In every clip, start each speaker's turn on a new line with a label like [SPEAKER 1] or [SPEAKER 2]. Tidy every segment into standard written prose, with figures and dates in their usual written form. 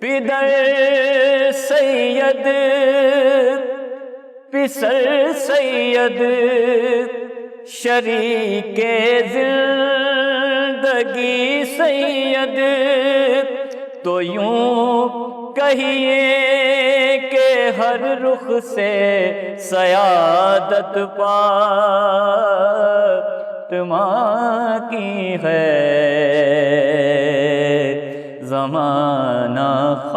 [SPEAKER 1] پدر سید پسر سید شریک زندگی سید، تو یوں کہیے کہ ہر رخ سے سیادت فاطمہ کی ہے، زمانہ خاک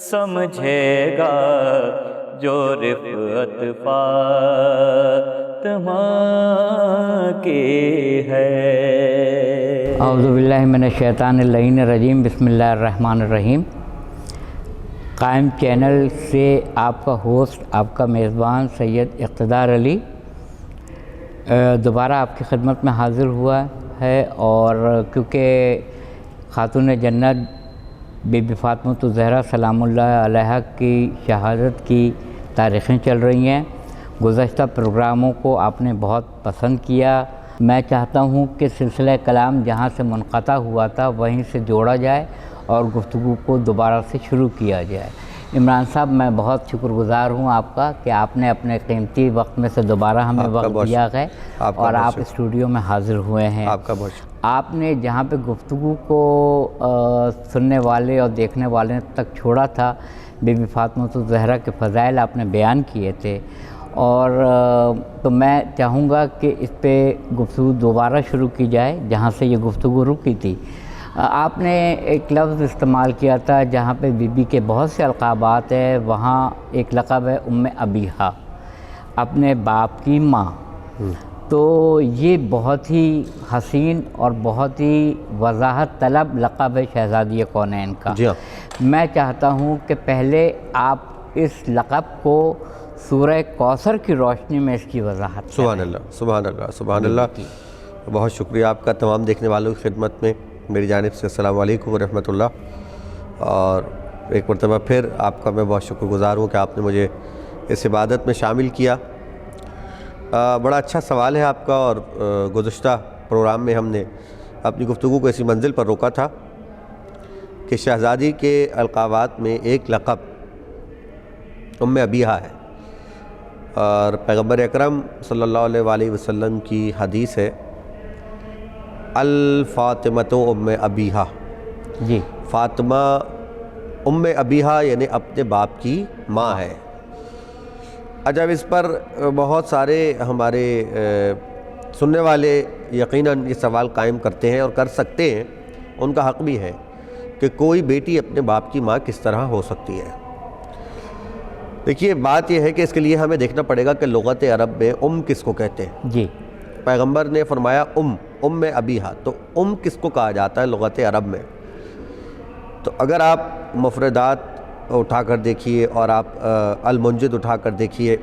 [SPEAKER 1] سمجھے گا جو رفعت فاطمہ کی ہے۔
[SPEAKER 2] اعوذ باللہ من الشیطان اللعین الرجیم، بسم اللہ الرحمن الرحیم۔ قائم چینل سے آپ کا ہوسٹ، آپ کا میزبان سید اقتدار علی دوبارہ آپ کی خدمت میں حاضر ہوا ہے، اور کیونکہ خاتون جنت بی بی فاطمۃ الزہرا سلام اللہ علیہا کی شہادت کی تاریخیں چل رہی ہیں۔ گزشتہ پروگراموں کو آپ نے بہت پسند کیا۔ میں چاہتا ہوں کہ سلسلہ کلام جہاں سے منقطع ہوا تھا وہیں سے جوڑا جائے اور گفتگو کو دوبارہ سے شروع کیا جائے۔ عمران صاحب، میں بہت شکر گزار ہوں آپ کا کہ آپ نے اپنے قیمتی وقت میں سے دوبارہ ہمیں وقت دیا ہے اور آپ اسٹوڈیو میں حاضر ہوئے ہیں۔
[SPEAKER 3] آپ کا بہت شکریہ۔
[SPEAKER 2] آپ نے جہاں پہ گفتگو کو سننے والے اور دیکھنے والے تک چھوڑا تھا، بی بی فاطمۃ الزہرا کے فضائل آپ نے بیان کیے تھے، اور تو میں چاہوں گا کہ اس پہ گفتگو دوبارہ شروع کی جائے جہاں سے یہ گفتگو رکی تھی۔ آپ نے ایک لفظ استعمال کیا تھا جہاں پہ بی بی کے بہت سے القابات ہیں، وہاں ایک لقب ہے ام ابیہا، اپنے باپ کی ماں۔ تو یہ بہت ہی حسین اور بہت ہی وضاحت طلب لقب ہے شہزادی کونین کا۔
[SPEAKER 3] جی ہاں۔
[SPEAKER 2] میں چاہتا ہوں کہ پہلے آپ اس لقب کو سورہ کوثر کی روشنی میں اس کی وضاحت کریں۔
[SPEAKER 3] سبحان اللہ، سبحان اللہ، سبحان اللہ۔ بہت شکریہ آپ کا تمام دیکھنے والوں کی خدمت میں میری جانب سے السلام علیکم ورحمۃ اللہ، اور ایک مرتبہ پھر آپ کا میں بہت شکر گزار ہوں کہ آپ نے مجھے اس عبادت میں شامل کیا۔ بڑا اچھا سوال ہے آپ کا، اور گزشتہ پروگرام میں ہم نے اپنی گفتگو کو اسی منزل پر روکا تھا کہ شہزادی کے القابات میں ایک لقب ام ابیہا ہے، اور پیغمبر اکرم صلی اللہ علیہ وآلہ وسلم کی حدیث ہے الفاطمۃ ام ابیہا،
[SPEAKER 2] جی،
[SPEAKER 3] فاطمہ ام ابیہا یعنی اپنے باپ کی ماں ہے۔ جب اس پر بہت سارے ہمارے سننے والے یقیناً یہ سوال قائم کرتے ہیں اور کر سکتے ہیں، ان کا حق بھی ہے کہ کوئی بیٹی اپنے باپ کی ماں کس طرح ہو سکتی ہے۔ دیکھیے، بات یہ ہے کہ اس کے لیے ہمیں دیکھنا پڑے گا کہ لغت عرب میں کس کو کہتے ہیں۔
[SPEAKER 2] جی،
[SPEAKER 3] پیغمبر نے فرمایا ام ابیہا، تو کس کو کہا جاتا ہے لغت عرب میں؟ تو اگر آپ مفردات اٹھا کر دیکھیے اور آپ المنجد اٹھا کر دیکھیے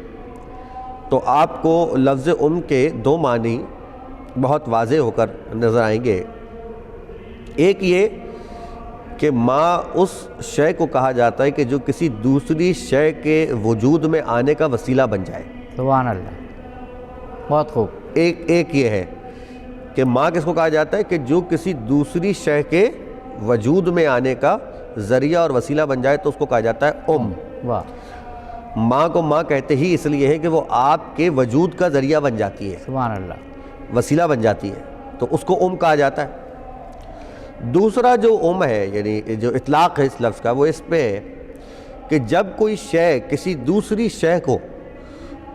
[SPEAKER 3] تو آپ کو لفظ کے دو معنی بہت واضح ہو کر نظر آئیں گے۔ ایک یہ کہ ماں اس شے کو کہا جاتا ہے کہ جو کسی دوسری شے کے وجود میں آنے کا وسیلہ بن جائے۔
[SPEAKER 2] سبحان اللہ، بہت خوب۔
[SPEAKER 3] ایک یہ ہے کہ ماں کس کو کہا جاتا ہے کہ جو کسی دوسری شے کے وجود میں آنے کا ذریعہ اور وسیلہ بن جائے تو اس کو کہا جاتا ہے ام۔
[SPEAKER 2] واہ۔
[SPEAKER 3] ماں کو ماں کہتے ہی اس لیے ہے کہ وہ آپ کے وجود کا ذریعہ بن جاتی ہے،
[SPEAKER 2] سبحان اللہ۔
[SPEAKER 3] وسیلہ بن جاتی ہے، تو اس کو کہا جاتا ہے۔ دوسرا جو ہے، یعنی جو اطلاق ہے اس لفظ کا، وہ اس پہ ہے کہ جب کوئی شے کسی دوسری شے کو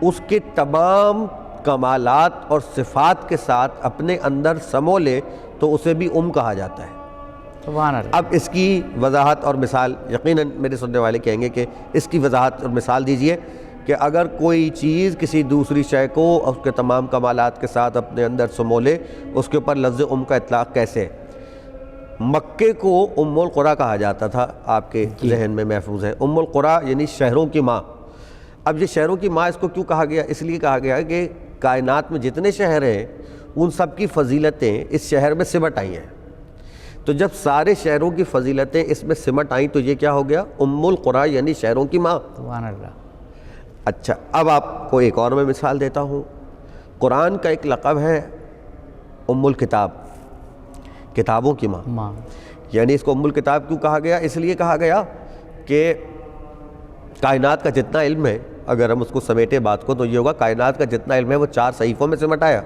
[SPEAKER 3] اس کے تمام کمالات اور صفات کے ساتھ اپنے اندر سمو لے تو اسے بھی کہا جاتا ہے۔
[SPEAKER 2] سبحان اللہ۔
[SPEAKER 3] اب اس کی وضاحت اور مثال یقیناً میرے سننے والے کہیں گے کہ اس کی وضاحت اور مثال دیجئے کہ اگر کوئی چیز کسی دوسری شے کو اس کے تمام کمالات کے ساتھ اپنے اندر سمو لے، اس کے اوپر لفظ کا اطلاق کیسے ہے؟ مکے کو ام القریٰ کہا جاتا تھا، آپ کے ذہن میں محفوظ ہے۔ ام القریٰ یعنی شہروں کی ماں۔ اب یہ شہروں کی ماں اس کو کیوں کہا گیا؟ اس لیے کہا گیا کہ کائنات میں جتنے شہر ہیں ان سب کی فضیلتیں اس شہر میں سمٹ آئی ہیں، تو جب سارے شہروں کی فضیلتیں اس میں سمٹ آئیں تو یہ کیا ہو گیا؟ ام القریٰ یعنی شہروں کی ماں۔
[SPEAKER 2] سبحان اللہ۔
[SPEAKER 3] اچھا، اب آپ کو ایک اور میں مثال دیتا ہوں۔ قرآن کا ایک لقب ہے ام الکتاب، کتابوں کی ماں۔ یعنی اس کو ام الکتاب کیوں کہا گیا؟ اس لیے کہا گیا کہ کائنات کا جتنا علم ہے، اگر ہم اس کو سمیٹے بات کو تو یہ ہوگا کائنات کا جتنا علم ہے وہ 4 صحیفوں میں سمٹ آیا،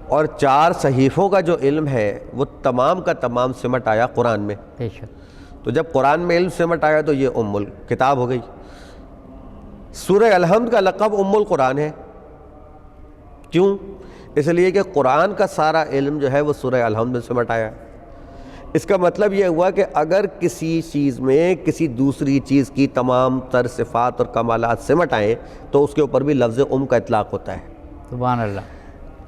[SPEAKER 3] اور 4 صحیفوں کا جو علم ہے وہ تمام کا تمام سمٹ آیا قرآن میں۔
[SPEAKER 2] بے شک۔
[SPEAKER 3] تو جب قرآن میں علم سمٹ آیا تو یہ ام الکتاب ہو گئی۔ سورہ الحمد کا لقب ام القرآن ہے، کیوں؟ اس لیے کہ قرآن کا سارا علم جو ہے وہ سورہ الحمد میں سمٹ آیا ہے۔ اس کا مطلب یہ ہوا کہ اگر کسی چیز میں کسی دوسری چیز کی تمام تر صفات اور کمالات سمٹ آئیں تو اس کے اوپر بھی لفظ ام کا اطلاق ہوتا ہے۔
[SPEAKER 2] سبحان اللہ۔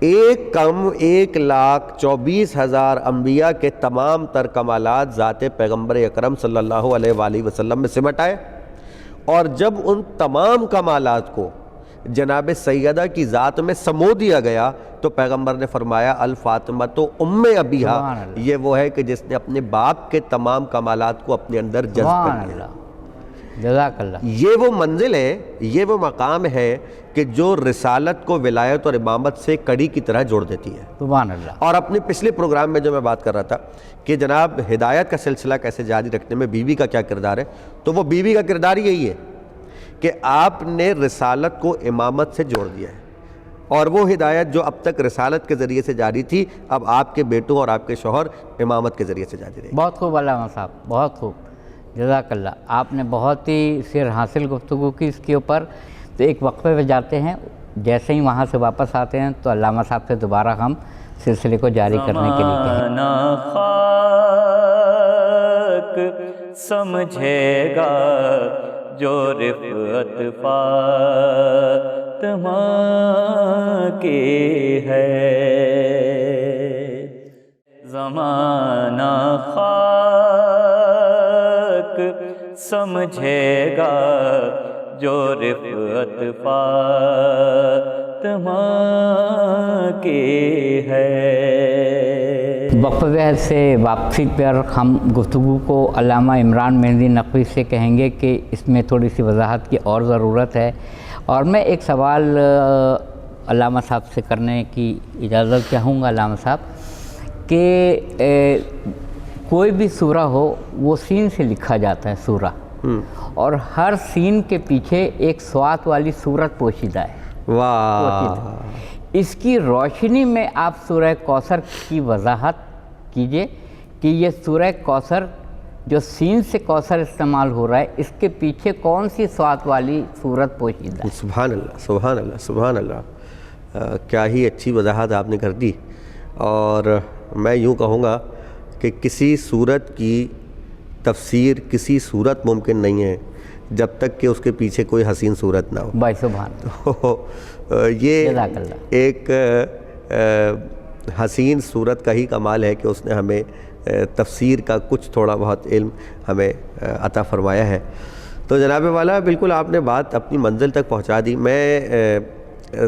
[SPEAKER 3] 1,24,000 انبیاء کے تمام تر کمالات ذات پیغمبر اکرم صلی اللہ علیہ وآلہ وسلم میں سمٹ آئے، اور جب ان تمام کمالات کو جناب سیدہ کی ذات میں سمو دیا گیا تو پیغمبر نے فرمایا الفاطمہ تو ام ابیہا،
[SPEAKER 2] سبحان اللہ۔
[SPEAKER 3] یہ وہ ہے کہ جس نے اپنے باپ کے تمام کمالات کو اپنے اندر جذب کر
[SPEAKER 2] سبحان
[SPEAKER 3] لیا۔
[SPEAKER 2] اللہ، جزاک اللہ۔
[SPEAKER 3] یہ وہ منزل ہے، یہ وہ مقام ہے کہ جو رسالت کو ولایت اور امامت سے کڑی کی طرح جوڑ دیتی ہے۔
[SPEAKER 2] سبحان اللہ۔
[SPEAKER 3] اور اپنے پچھلے پروگرام میں جو میں بات کر رہا تھا کہ جناب ہدایت کا سلسلہ کیسے جاری رکھنے میں بیوی کا کیا کردار ہے، تو وہ بیوی کا کردار یہی ہے کہ آپ نے رسالت کو امامت سے جوڑ دیا ہے، اور وہ ہدایت جو اب تک رسالت کے ذریعے سے جاری تھی اب آپ کے بیٹوں اور آپ کے شوہر امامت کے ذریعے سے جاری رہے گی۔
[SPEAKER 2] بہت خوب علامہ صاحب، بہت خوب، جزاک اللہ۔ آپ نے بہت ہی سر حاصل گفتگو کی اس کے اوپر۔ تو ایک وقفے پہ جاتے ہیں، جیسے ہی وہاں سے واپس آتے ہیں تو علامہ صاحب سے دوبارہ ہم سلسلے کو جاری کرنے کے لیے کہیں۔
[SPEAKER 1] زمانہ خاک سمجھے گا جو رفعت فاطمہ کی ہے، زمانہ خاک سمجھے گا جو رفعت فاطمہ کی ہے۔
[SPEAKER 2] وقفہ سے واپسی پر ہم گفتگو کو علامہ عمران مہندی نقوی سے کہیں گے کہ اس میں تھوڑی سی وضاحت کی اور ضرورت ہے، اور میں ایک سوال علامہ صاحب سے کرنے کی اجازت چاہوں گا علامہ صاحب کہ کوئی بھی سورہ ہو وہ سین سے لکھا جاتا ہے سورہ، اور ہر سین کے پیچھے ایک سوات والی صورت پوشیدہ ہے۔
[SPEAKER 3] واہ،
[SPEAKER 2] اس کی روشنی میں آپ سورہ کوثر کی وضاحت کیجئے کہ یہ سورہ کوثر جو سین سے کوثر استعمال ہو رہا ہے اس کے پیچھے کون سی سوات والی صورت پوشیدہ ہے؟
[SPEAKER 3] سبحان اللہ، سبحان اللہ، سبحان اللہ، کیا ہی اچھی وضاحت آپ نے کر دی۔ اور میں یوں کہوں گا کہ کسی صورت کی تفسیر کسی صورت ممکن نہیں ہے جب تک کہ اس کے پیچھے کوئی حسین صورت نہ ہو۔
[SPEAKER 2] بھائی سبحان اللہ،
[SPEAKER 3] یہ
[SPEAKER 2] جزاک اللہ۔
[SPEAKER 3] ایک حسین صورت کا ہی کمال ہے کہ اس نے ہمیں تفسیر کا کچھ تھوڑا بہت علم ہمیں عطا فرمایا ہے۔ تو جناب والا بالکل آپ نے بات اپنی منزل تک پہنچا دی۔ میں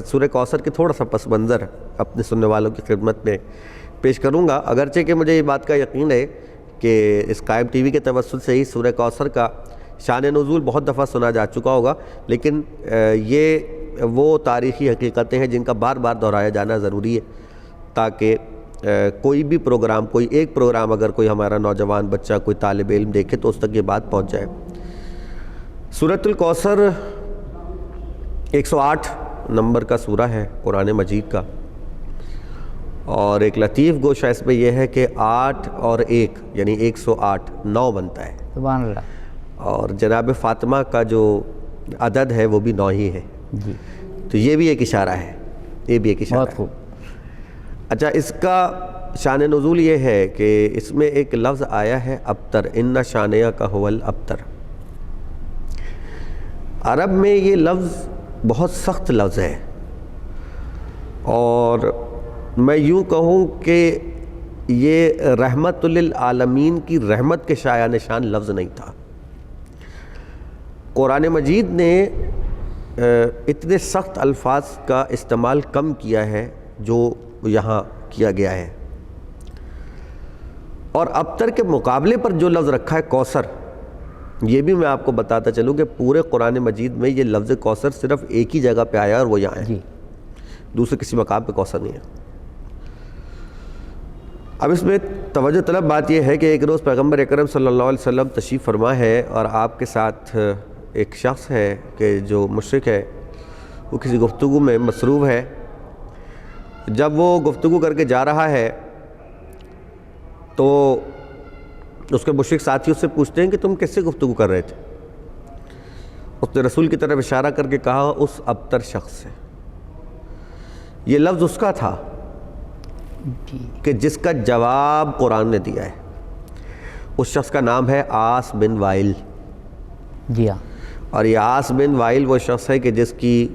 [SPEAKER 3] سورہ کوثر کے تھوڑا سا پس منظر اپنے سننے والوں کی خدمت میں پیش کروں گا، اگرچہ کہ مجھے یہ بات کا یقین ہے کہ اس قائم ٹی وی کے توسط سے ہی سورہ کوثر کا شان نزول بہت دفعہ سنا جا چکا ہوگا، لیکن یہ وہ تاریخی حقیقتیں ہیں جن کا بار بار دہرایا جانا ضروری ہے تاکہ کوئی بھی پروگرام، کوئی ایک پروگرام اگر کوئی ہمارا نوجوان بچہ، کوئی طالب علم دیکھے تو اس تک یہ بات پہنچ جائے۔ سورۃ الکوثر 108 نمبر کا سورہ ہے قرآن مجید کا، اور ایک لطیف گوشہ اس میں یہ ہے کہ 8 اور 1 یعنی 108 9 بنتا ہے،
[SPEAKER 2] سبحان اللہ۔
[SPEAKER 3] اور جناب فاطمہ کا جو عدد ہے وہ بھی 9 ہی ہے،
[SPEAKER 2] جی،
[SPEAKER 3] تو یہ بھی ایک اشارہ ہے، یہ بھی ایک اشارہ
[SPEAKER 2] بہت
[SPEAKER 3] ہے۔
[SPEAKER 2] خوب۔
[SPEAKER 3] اچھا، اس کا شان نزول یہ ہے کہ اس میں ایک لفظ آیا ہے ابتر، ان شانیہ کا هو الابتر۔ عرب میں یہ لفظ بہت سخت لفظ ہے، اور میں یوں کہوں کہ یہ رحمت للعالمین کی رحمت کے شایع نشان لفظ نہیں تھا۔ قرآن مجید نے اتنے سخت الفاظ کا استعمال کم کیا ہے جو یہاں کیا گیا ہے، اور ابتر کے مقابلے پر جو لفظ رکھا ہے کوثر، یہ بھی میں آپ کو بتاتا چلوں کہ پورے قرآن مجید میں یہ لفظ کوثر صرف ایک ہی جگہ پہ آیا اور وہ یہاں ہے،
[SPEAKER 2] جی،
[SPEAKER 3] دوسرے کسی مقام پہ کوثر نہیں ہے۔ اب اس میں توجہ طلب بات یہ ہے کہ ایک روز پیغمبر اکرم صلی اللہ علیہ وسلم تشریف فرما ہے اور آپ کے ساتھ ایک شخص ہے کہ جو مشرک ہے، وہ کسی گفتگو میں مصروف ہے۔ جب وہ گفتگو کر کے جا رہا ہے تو اس کے مشرک ساتھی اس سے پوچھتے ہیں کہ تم کس سے گفتگو کر رہے تھے؟ اس نے رسول کی طرف اشارہ کر کے کہا اس ابتر شخص سے۔ یہ لفظ اس کا تھا کہ جس کا جواب قرآن نے دیا ہے۔ اس شخص کا نام ہے عاص بن وائل۔
[SPEAKER 2] جی ہاں،
[SPEAKER 3] اور یہ عاص بن وائل وہ شخص ہے کہ جس کی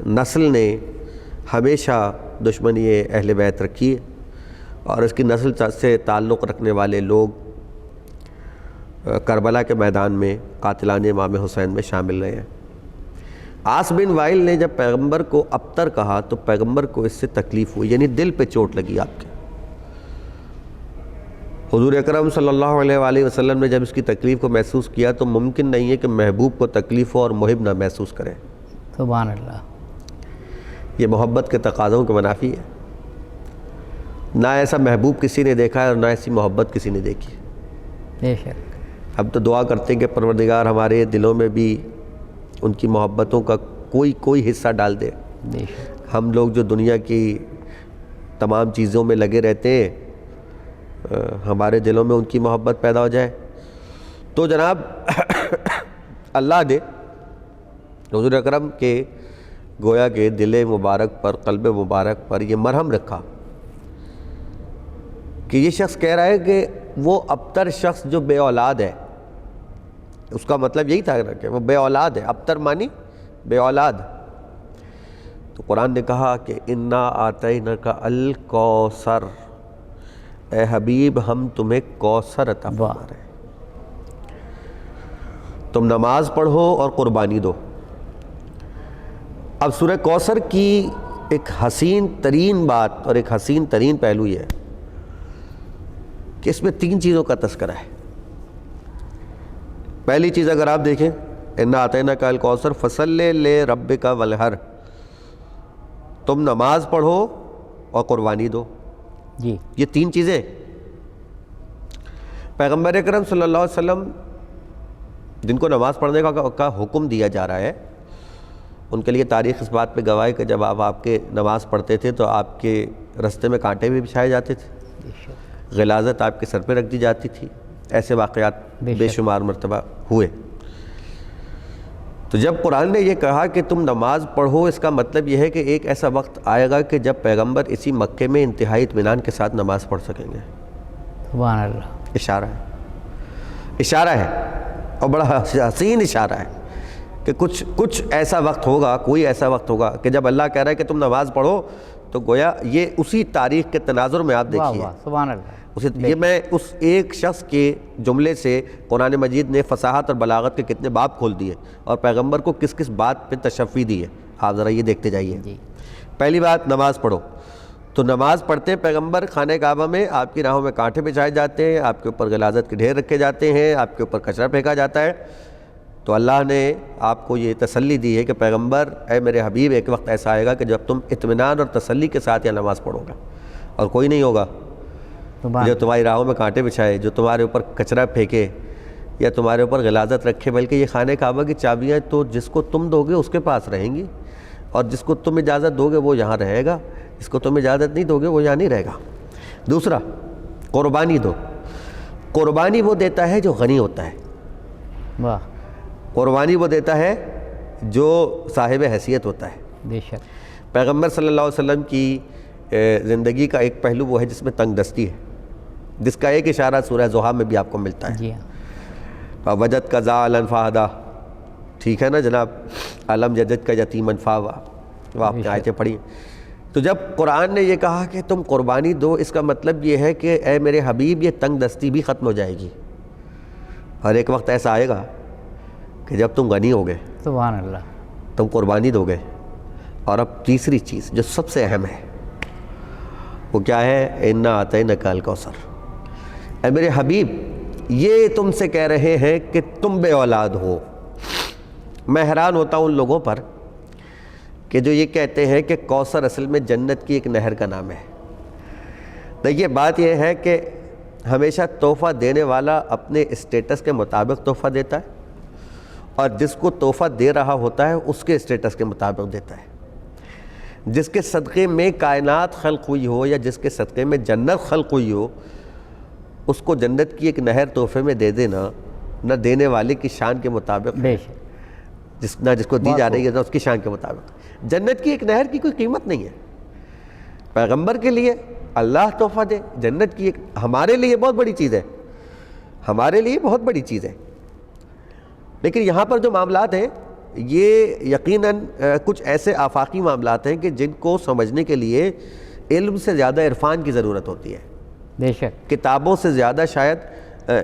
[SPEAKER 3] نسل نے ہمیشہ دشمنی اہل بیت رکھی ہے، اور اس کی نسل سے تعلق رکھنے والے لوگ کربلا کے میدان میں قاتلان امام حسین میں شامل رہے ہیں۔ عاص بن وائل نے جب پیغمبر کو ابتر کہا تو پیغمبر کو اس سے تکلیف ہوئی، یعنی دل پہ چوٹ لگی آپ کے۔ حضور اکرم صلی اللہ علیہ وآلہ وسلم نے جب اس کی تکلیف کو محسوس کیا تو ممکن نہیں ہے کہ محبوب کو تکلیف ہو اور محب نہ محسوس کرے۔
[SPEAKER 2] سبحان اللہ۔
[SPEAKER 3] یہ محبت کے تقاضوں کے منافی ہے۔ نہ ایسا محبوب کسی نے دیکھا ہے اور نہ ایسی محبت کسی نے دیکھی۔
[SPEAKER 2] بے شک۔
[SPEAKER 3] اب تو دعا کرتے ہیں کہ پروردگار ہمارے دلوں میں بھی ان کی محبتوں کا کوئی حصہ ڈال دے۔
[SPEAKER 2] بے شک۔
[SPEAKER 3] ہم لوگ جو دنیا کی تمام چیزوں میں لگے رہتے ہیں، ہمارے دلوں میں ان کی محبت پیدا ہو جائے۔ تو جناب اللہ نے حضور اکرم کے گویا کہ دل مبارک پر، قلب مبارک پر یہ مرہم رکھا کہ یہ شخص کہہ رہا ہے کہ وہ ابتر شخص جو بے اولاد ہے، اس کا مطلب یہی تھا کہ وہ بے اولاد ہے۔ ابتر مانی بے اولاد۔ تو قرآن نے کہا کہ انا آتیناک الکوثر، اے حبیب ہم تمہیں کوثر عطا فرما رہے ہیں، تم نماز پڑھو اور قربانی دو۔ اب سورہ کوثر کی ایک حسین ترین بات اور ایک حسین ترین پہلو یہ ہے کہ اس میں 3 چیزوں کا تذکرہ ہے۔ پہلی چیز اگر آپ دیکھیں، انا اعطیناک الکوثر فصلی لربک وانحر، تم نماز پڑھو اور قربانی دو۔
[SPEAKER 2] جی،
[SPEAKER 3] یہ 3 چیزیں پیغمبر اکرم صلی اللہ علیہ وسلم جن کو نماز پڑھنے کا حکم دیا جا رہا ہے، ان کے لیے تاریخ اس بات پہ گواہ ہے کہ جب آپ کے نماز پڑھتے تھے تو آپ کے رستے میں کانٹے بھی بچھائے جاتے تھے، غلاظت آپ کے سر پہ رکھ دی جاتی تھی۔ ایسے واقعات بے شمار مرتبہ ہوئے۔ تو جب قرآن نے یہ کہا کہ تم نماز پڑھو، اس کا مطلب یہ ہے کہ ایک ایسا وقت آئے گا کہ جب پیغمبر اسی مکے میں انتہائی اطمینان کے ساتھ نماز پڑھ سکیں گے۔
[SPEAKER 2] سبحان اللہ۔
[SPEAKER 3] اشارہ ہے اور بڑا حسین اشارہ ہے کہ کچھ ایسا وقت ہوگا، کوئی ایسا وقت ہوگا کہ جب اللہ کہہ رہا ہے کہ تم نماز پڑھو، تو گویا یہ اسی تاریخ کے تناظر میں آپ دیکھیے۔
[SPEAKER 2] سبحان اللہ۔
[SPEAKER 3] یہ میں اس ایک شخص کے جملے سے قرآن مجید نے فصاحت اور بلاغت کے کتنے باب کھول دیے اور پیغمبر کو کس کس بات پہ تشفی دی ہے، آپ ذرا یہ دیکھتے جائیے۔ پہلی بات، نماز پڑھو۔ تو نماز پڑھتے پیغمبر خانہ کعبہ میں آپ کی راہوں میں کانٹے بچھائے جاتے ہیں، آپ کے اوپر غلاظت کے ڈھیر رکھے جاتے ہیں، آپ کے اوپر کچرا پھینکا جاتا ہے۔ تو اللہ نے آپ کو یہ تسلی دی ہے کہ پیغمبر، اے میرے حبیب، ایک وقت ایسا آئے گا کہ جب تم اطمینان اور تسلی کے ساتھ یہ نماز پڑھو گا، اور کوئی نہیں ہوگا جو تمہاری راہوں میں کانٹے بچھائے، جو تمہارے اوپر کچرا پھینکے یا تمہارے اوپر غلاظت رکھے، بلکہ یہ خانہ کعبہ کی چابیاں تو جس کو تم دو گے اس کے پاس رہیں گی، اور جس کو تم اجازت دو گے وہ یہاں رہے گا، جس کو تم اجازت نہیں دو گے وہ یہاں نہیں رہے گا۔ دوسرا، قربانی دو۔ قربانی وہ دیتا ہے جو غنی ہوتا ہے،
[SPEAKER 2] واہ،
[SPEAKER 3] قربانی وہ دیتا ہے جو صاحب حیثیت ہوتا ہے۔
[SPEAKER 2] بے شک۔
[SPEAKER 3] پیغمبر صلی اللہ علیہ وسلم کی زندگی کا ایک پہلو وہ ہے جس میں تنگ دستی ہے، جس کا ایک اشارہ سورہ زحا میں بھی آپ کو ملتا ہے۔
[SPEAKER 2] جی ہاں۔
[SPEAKER 3] وجد کا ذالن فہدا، ٹھیک ہے نا جناب، علم جدد کا یتیمن فاوا، وہ آپ نے آیتیں پڑھی۔ تو جب قرآن نے یہ کہا کہ تم قربانی دو، اس کا مطلب یہ ہے کہ اے میرے حبیب یہ تنگ دستی بھی ختم ہو جائے گی، اور ایک وقت ایسا آئے گا کہ جب تم غنی ہوگے،
[SPEAKER 2] سبحان اللہ،
[SPEAKER 3] تم قربانی دو گے۔ اور اب تیسری چیز جو سب سے اہم ہے وہ کیا ہے؟ انا اعطیناک الکوثر۔ اے میرے حبیب، یہ تم سے کہہ رہے ہیں کہ تم بے اولاد ہو۔ میں حیران ہوتا ہوں ان لوگوں پر کہ جو یہ کہتے ہیں کہ کوثر اصل میں جنت کی ایک نہر کا نام ہے۔ دیکھیے، بات یہ ہے کہ ہمیشہ تحفہ دینے والا اپنے اسٹیٹس کے مطابق تحفہ دیتا ہے، اور جس کو تحفہ دے رہا ہوتا ہے اس کے اسٹیٹس کے مطابق دیتا ہے۔ جس کے صدقے میں کائنات خلق ہوئی ہو یا جس کے صدقے میں جنت خلق ہوئی ہو، اس کو جنت کی ایک نہر تحفے میں دے دینا، نہ دینے والے کی شان کے مطابق،
[SPEAKER 2] بے شک،
[SPEAKER 3] نہ جس کو دی جا رہی ہے نہ اس کی شان کے مطابق۔ جنت کی ایک نہر کی کوئی قیمت نہیں ہے۔ پیغمبر کے لیے اللہ تحفہ دے، جنت کی ایک، ہمارے لیے بہت بڑی چیز ہے، ہمارے لیے بہت بڑی چیز ہے۔ لیکن یہاں پر جو معاملات ہیں یہ یقیناً کچھ ایسے آفاقی معاملات ہیں کہ جن کو سمجھنے کے لیے علم سے زیادہ عرفان کی ضرورت ہوتی ہے،
[SPEAKER 2] بے شک،
[SPEAKER 3] کتابوں سے زیادہ شاید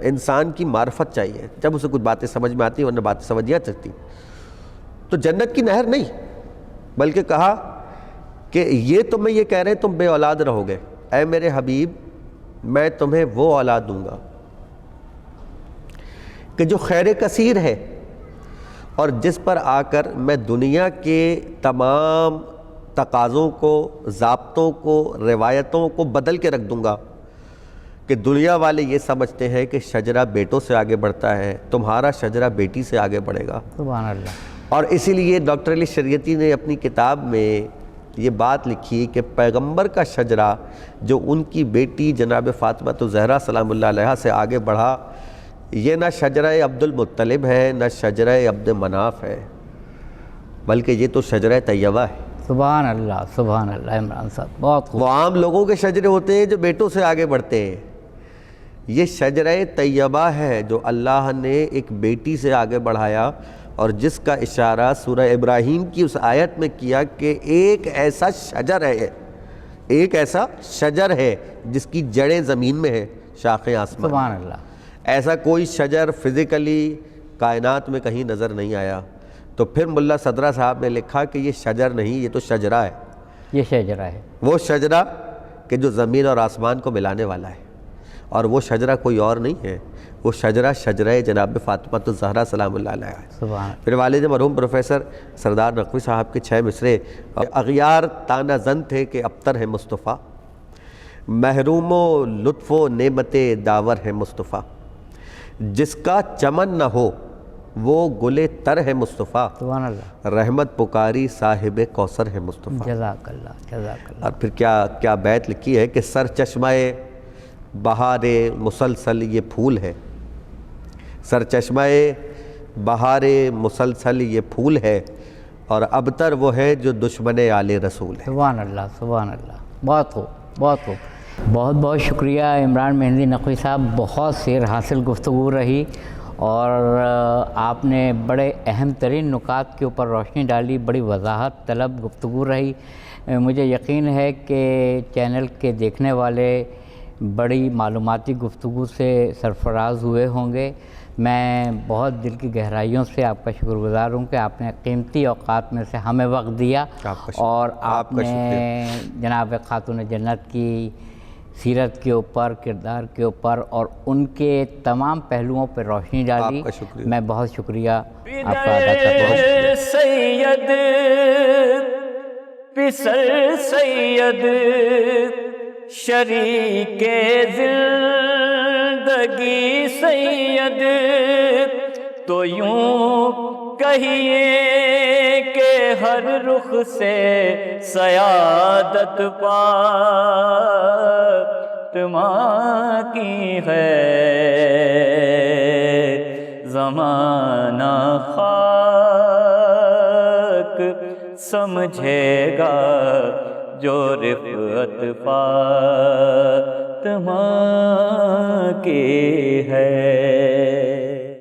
[SPEAKER 3] انسان کی معرفت چاہیے جب اسے کچھ باتیں سمجھ میں آتی ہیں، ورنہ باتیں سمجھ نہیں سکتی۔ تو جنت کی نہر نہیں، بلکہ کہا کہ یہ تمہیں یہ کہہ رہے ہیں تم بے اولاد رہو گے، اے میرے حبیب میں تمہیں وہ اولاد دوں گا کہ جو خیر کثیر ہے، اور جس پر آ کر میں دنیا کے تمام تقاضوں کو، ضابطوں کو، روایتوں کو بدل کے رکھ دوں گا کہ دنیا والے یہ سمجھتے ہیں کہ شجرہ بیٹوں سے آگے بڑھتا ہے، تمہارا شجرہ بیٹی سے آگے بڑھے گا۔
[SPEAKER 2] سبحان اللہ۔
[SPEAKER 3] اور اسی لیے ڈاکٹر علی شریعتی نے اپنی کتاب میں یہ بات لکھی کہ پیغمبر کا شجرہ جو ان کی بیٹی جناب فاطمہ زہرا سلام اللہ علیہا سے آگے بڑھا، یہ نہ شجرہ عبد المطلب ہے، نہ شجرہ عبد مناف ہے، بلکہ یہ تو شجرہ طیبہ ہے۔
[SPEAKER 2] سبحان اللہ، سبحان اللہ۔ عمران صاحب بہت خوب۔
[SPEAKER 3] وہ عام لوگوں کے شجرے ہوتے ہیں جو بیٹوں سے آگے بڑھتے ہیں، یہ شجرہ طیبہ ہے جو اللہ نے ایک بیٹی سے آگے بڑھایا، اور جس کا اشارہ سورہ ابراہیم کی اس آیت میں کیا کہ ایک ایسا شجر ہے، ایک ایسا شجر ہے جس کی جڑیں زمین میں ہیں، شاخیں آسمان۔
[SPEAKER 2] سبحان اللہ۔
[SPEAKER 3] ایسا کوئی شجر فزیکلی کائنات میں کہیں نظر نہیں آیا۔ تو پھر ملا صدرہ صاحب نے لکھا کہ یہ شجر نہیں، یہ تو شجرہ ہے،
[SPEAKER 2] یہ شجرہ ہے،
[SPEAKER 3] وہ شجرہ کہ جو زمین اور آسمان کو ملانے والا ہے، اور وہ شجرہ کوئی اور نہیں ہے، وہ شجرہ جناب فاطمہ الزہرا سلام اللہ علیہا ہے۔
[SPEAKER 2] سبحان۔
[SPEAKER 3] پھر والد مرحوم پروفیسر سردار نقوی صاحب کے 6 مصرے، اغیار تانہ زن تھے کہ ابتر ہے مصطفیٰ، محروم و لطف و نعمت داور ہے مصطفیٰ، جس کا چمن نہ ہو وہ گل تر ہے مصطفیٰ،
[SPEAKER 2] سبحان اللہ۔
[SPEAKER 3] رحمت پکاری صاحب کوثر ہے مصطفیٰ۔
[SPEAKER 2] جزاک اللہ، جزاک اللہ۔
[SPEAKER 3] اور پھر کیا بیت لکھی ہے کہ سر چشمہ بہار مسلسل یہ پھول ہے، سر چشمہ بہار مسلسل یہ پھول ہے، اور ابتر وہ ہے جو دشمن آل رسول ہے۔
[SPEAKER 2] سبحان اللہ، سبحان اللہ۔ بہت خوب، بہت خوب۔ بہت بہت شکریہ عمران مہندی نقوی صاحب، بہت سیر حاصل گفتگو رہی، اور آپ نے بڑے اہم ترین نکات کے اوپر روشنی ڈالی، بڑی وضاحت طلب گفتگو رہی۔ مجھے یقین ہے کہ چینل کے دیکھنے والے بڑی معلوماتی گفتگو سے سرفراز ہوئے ہوں گے۔ میں بہت دل کی گہرائیوں سے آپ کا شکر گزار ہوں کہ آپ نے قیمتی اوقات میں سے ہمیں وقت دیا، اور آپ نے جناب خاتون جنت کی سیرت کے اوپر، کردار کے اوپر اور ان کے تمام پہلوؤں پر روشنی ڈالی۔ میں بہت شکریہ آپ کا ادا کرتا ہوں۔
[SPEAKER 1] سید پسر سید شریک زندگی سید، تو یوں کہیے کہ ہر رخ سے سیادت فاطمہ کی ہے، زمانہ خاک سمجھے گا جو رفعت فاطمہ کی ہے۔